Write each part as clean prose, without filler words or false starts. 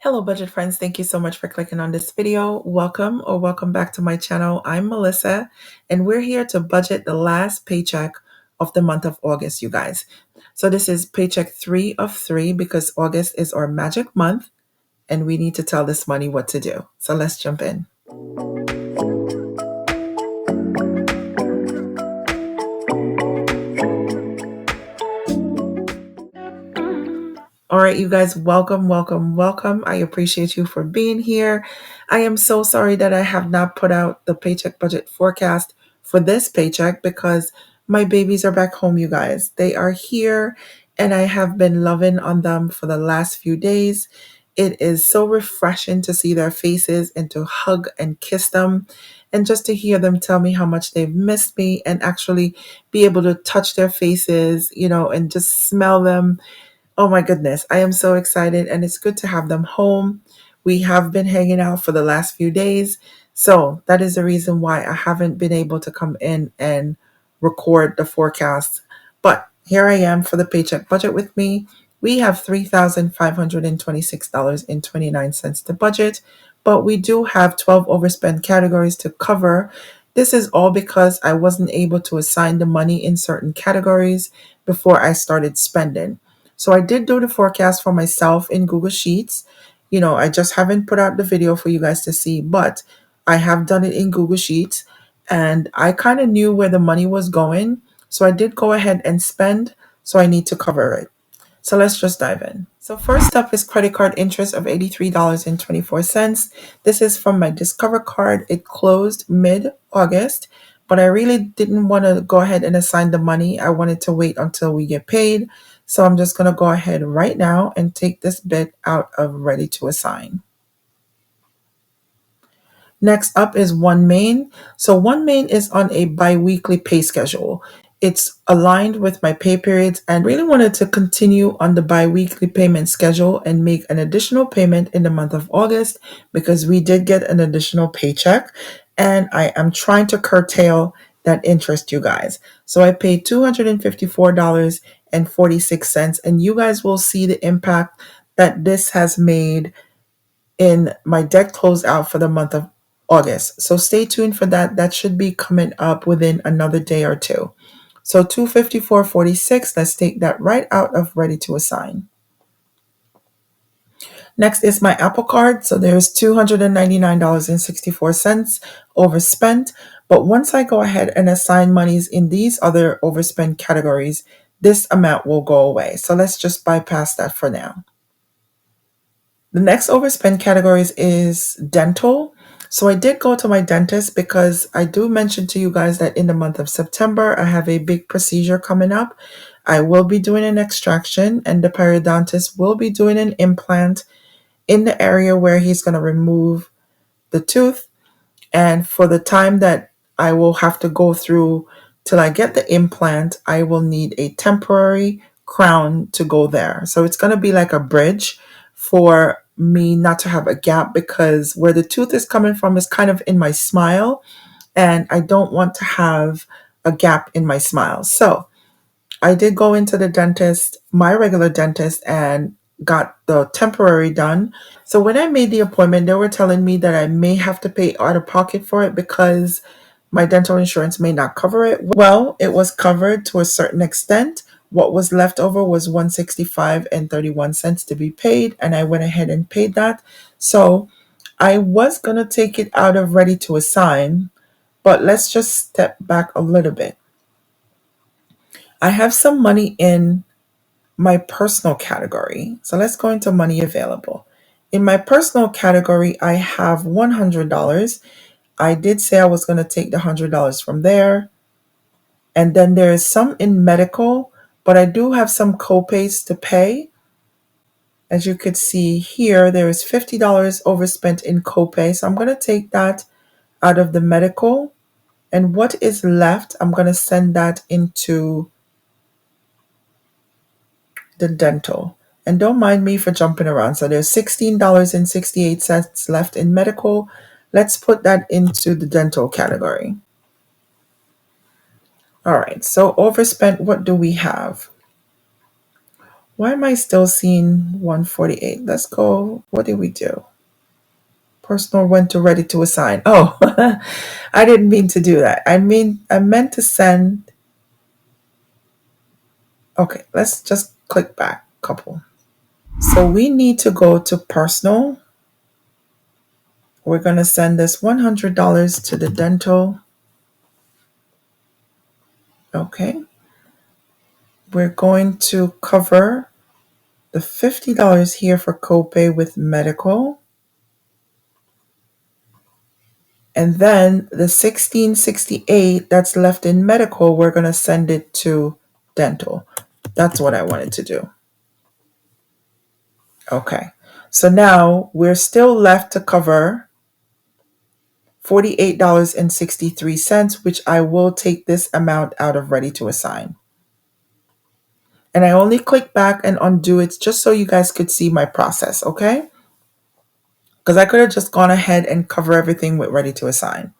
Hello, budget friends. Thank you so much for clicking on this video. Welcome or welcome back to my channel. I'm Melissa, and we're here to budget the last paycheck of the month of August, you guys. So this is paycheck 3 of 3 because August is our magic month, and we need to tell this money what to do. So let's jump in. All right, you guys, welcome, welcome, welcome. I appreciate you for being here. I am so sorry that I have not put out the paycheck budget forecast for this paycheck because my babies are back home, you guys. They are here and I have been loving on them for the last few days. It is so refreshing to see their faces and to hug and kiss them and just to hear them tell me how much they've missed me and actually be able to touch their faces, and just smell them. Oh my goodness, I am so excited and it's good to have them home. We have been hanging out for the last few days. So that is the reason why I haven't been able to come in and record the forecast. But here I am for the paycheck budget with me. We have $3,526.29 to budget, but we do have 12 overspend categories to cover. This is all because I wasn't able to assign the money in certain categories before I started spending. So I did do the forecast for myself in Google Sheets. I just haven't put out the video for you guys to see, but I have done it in Google Sheets and I kind of knew where the money was going. So I did go ahead and spend. So I need to cover it. So let's just dive in. So first up is credit card interest of $83.24. This is from my Discover card. It closed mid-August, but I really didn't want to go ahead and assign the money. I wanted to wait until we get paid. So I'm just going to go ahead right now and take this bit out of ready to assign. Next up is OneMain. So OneMain is on a bi-weekly pay schedule. It's aligned with my pay periods and really wanted to continue on the bi-weekly payment schedule and make an additional payment in the month of August because we did get an additional paycheck and I am trying to curtail that interest, you guys. So I paid $254.46 and you guys will see the impact that this has made in my debt closeout for the month of August. So stay tuned for that. That should be coming up within another day or two. So 254.46, let's take that right out of ready to assign. Next is my Apple Card. So there's $299.64 overspent. But once I go ahead and assign monies in these other overspent categories, this amount will go away. So let's just bypass that for now. The next overspend categories is dental. So I did go to my dentist because I do mention to you guys that in the month of September, I have a big procedure coming up. I will be doing an extraction and the periodontist will be doing an implant in the area where he's going to remove the tooth. And for the time that I will have to go through till I get the implant, I will need a temporary crown to go there. So it's going to be like a bridge for me not to have a gap because where the tooth is coming from is kind of in my smile and I don't want to have a gap in my smile. So I did go into the dentist, my regular dentist, and got the temporary done. So when I made the appointment, they were telling me that I may have to pay out of pocket for it because my dental insurance may not cover it. Well, it was covered to a certain extent. What was left over was $165.31 to be paid, and I went ahead and paid that. So I was going to take it out of ready to assign, but let's just step back a little bit. I have some money in my personal category. So let's go into money available. In my personal category, I have $100. I did say I was going to take the $100 from there. And then there is some in medical, but I do have some copays to pay. As you could see here, there is $50 overspent in copay. So I'm going to take that out of the medical. And what is left, I'm going to send that into the dental. And don't mind me for jumping around. So there's $16.68 left in medical. Let's put that into the dental category. All right, so overspent, what do we have? Why am I still seeing 148? Let's go. What did we do? Personal went to ready to assign. Oh, I didn't mean to do that. I meant to send. Okay, let's just click back a couple. So we need to go to personal. We're going to send this $100 to the dental. Okay. We're going to cover the $50 here for copay with medical. And then the $16.68 that's left in medical, we're going to send it to dental. That's what I wanted to do. Okay. So now we're still left to cover $48.63, which I will take this amount out of ready to assign. And I only click back and undo it just so you guys could see my process, okay? Because I could have just gone ahead and cover everything with ready to assign.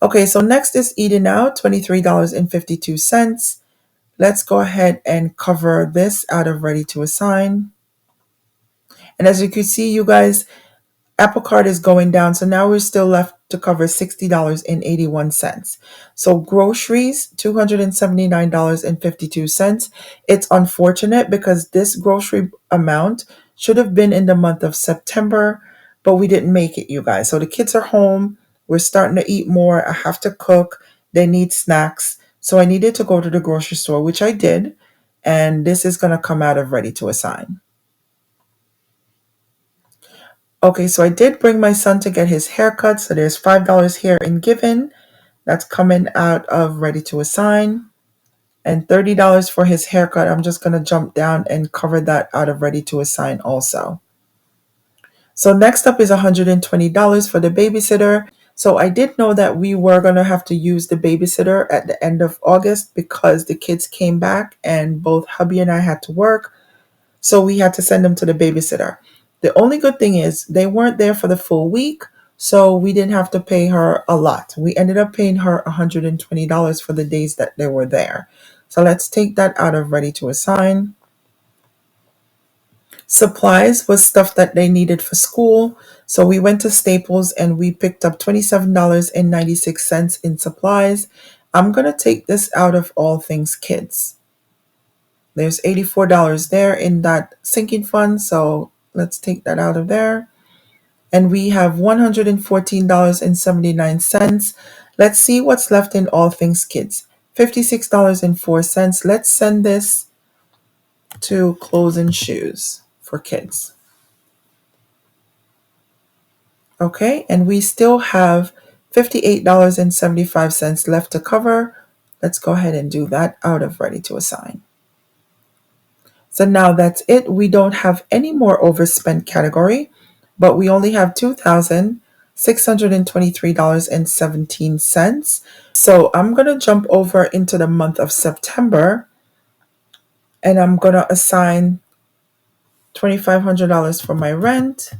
Okay, so next is eating out, $23.52. Let's go ahead and cover this out of ready to assign. And as you can see, you guys, Apple Card is going down. So now we're still left to cover $60.81. So groceries, $279.52. It's unfortunate because this grocery amount should have been in the month of September, but we didn't make it, you guys. So the kids are home. We're starting to eat more. I have to cook. They need snacks. So I needed to go to the grocery store, which I did. And this is going to come out of ready to assign. Okay, so I did bring my son to get his haircut. So there's $5 here in given. That's coming out of ready to assign. And $30 for his haircut. I'm just going to jump down and cover that out of ready to assign also. So next up is $120 for the babysitter. So I did know that we were going to have to use the babysitter at the end of August because the kids came back and both hubby and I had to work. So we had to send them to the babysitter. The only good thing is they weren't there for the full week, so we didn't have to pay her a lot. We ended up paying her $120 for the days that they were there. So let's take that out of ready to assign. Supplies was stuff that they needed for school. So we went to Staples and we picked up $27.96 in supplies. I'm going to take this out of all things kids. There's $84 there in that sinking fund, so let's take that out of there. And we have $114.79. Let's see what's left in all things kids. $56.04. Let's send this to clothes and shoes for kids. Okay, and we still have $58.75 left to cover. Let's go ahead and do that out of ready to assign. So now that's it. We don't have any more overspent category, but we only have $2,623.17. So I'm going to jump over into the month of September and I'm going to assign $2,500 for my rent.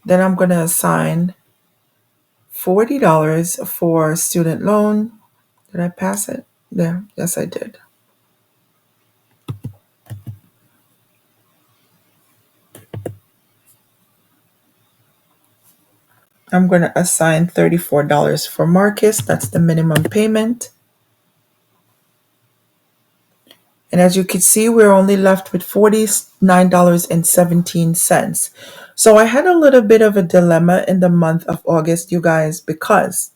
Then I'm going to assign $40 for student loan. Did I pass it? There. Yes, I did. I'm going to assign $34 for Marcus. That's the minimum payment. And as you can see, we're only left with $49.17. So I had a little bit of a dilemma in the month of August, you guys, because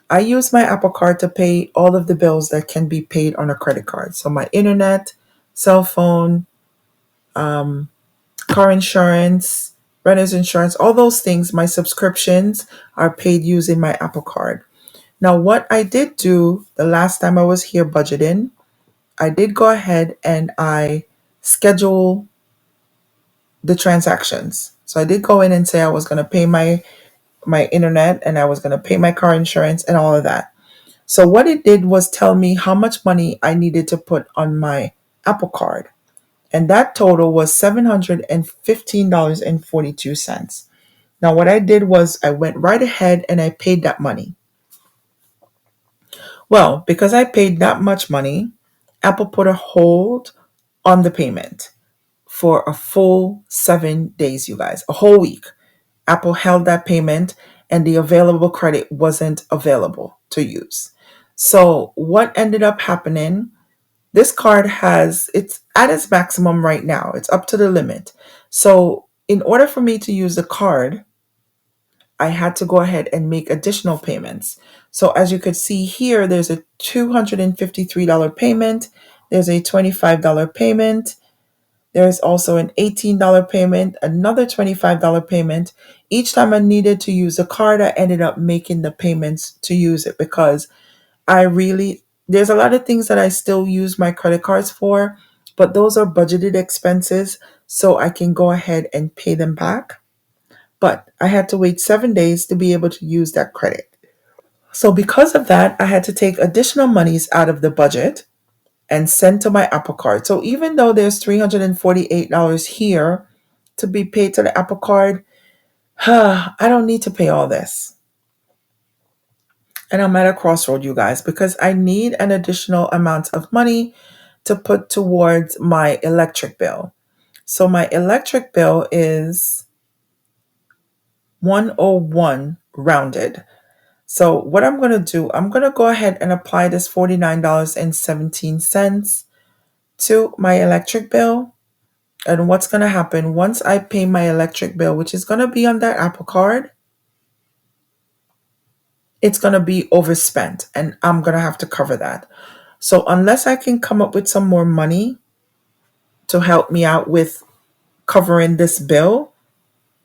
I use my Apple Card to pay all of the bills that can be paid on a credit card. So my internet, cell phone, car insurance, renter's insurance, all those things, my subscriptions are paid using my Apple Card. Now, what I did do the last time I was here budgeting, I did go ahead and I schedule the transactions. So I did go in and say I was going to pay my internet and I was going to pay my car insurance and all of that. So what it did was tell me how much money I needed to put on my Apple Card. And that total was $715.42. Now what I did was I went right ahead and I paid that money. Well, because I paid that much money, Apple put a hold on the payment for a full 7 days, you guys, a whole week. Apple held that payment and the available credit wasn't available to use. So, what ended up happening? This card it's at its maximum right now, it's up to the limit. So, in order for me to use the card, I had to go ahead and make additional payments. So, as you could see here, there's a $253 payment, there's a $25 payment, there's also an $18 payment, another $25 payment. Each time I needed to use the card, I ended up making the payments to use it because there's a lot of things that I still use my credit cards for, but those are budgeted expenses, so I can go ahead and pay them back. But I had to wait 7 days to be able to use that credit. So because of that, I had to take additional monies out of the budget and send to my Apple Card. So even though there's $348 here to be paid to the Apple Card, I don't need to pay all this. And I'm at a crossroad, you guys, because I need an additional amount of money to put towards my electric bill. So my electric bill is 101 rounded. So what I'm going to do, I'm going to go ahead and apply this $49.17 to my electric bill. And what's going to happen once I pay my electric bill, which is going to be on that Apple Card, it's going to be overspent and I'm going to have to cover that. So unless I can come up with some more money to help me out with covering this bill,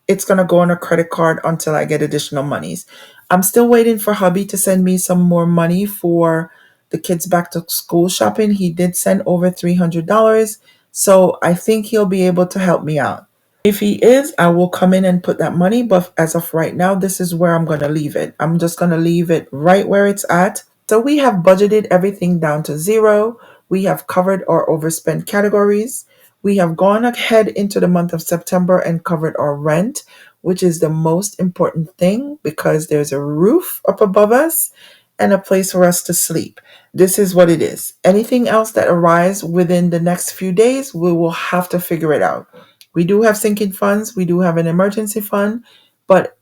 it's going to go on a credit card until I get additional monies. I'm still waiting for hubby to send me some more money for the kids back to school shopping. He did send over $300. So I think he'll be able to help me out. If he is, I will come in and put that money. But as of right now, this is where I'm going to leave it. I'm just going to leave it right where it's at. So we have budgeted everything down to zero. We have covered our overspend categories. We have gone ahead into the month of September and covered our rent, which is the most important thing because there's a roof up above us and a place for us to sleep. This is what it is. Anything else that arises within the next few days, we will have to figure it out. We do have sinking funds. We do have an emergency fund, but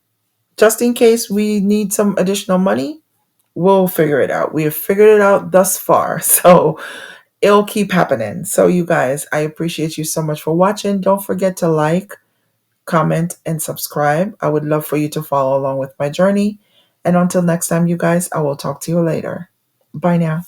just in case we need some additional money, we'll figure it out. We have figured it out thus far. So it'll keep happening. So you guys, I appreciate you so much for watching. Don't forget to like, comment, and subscribe. I would love for you to follow along with my journey. And until next time, you guys, I will talk to you later. Bye now.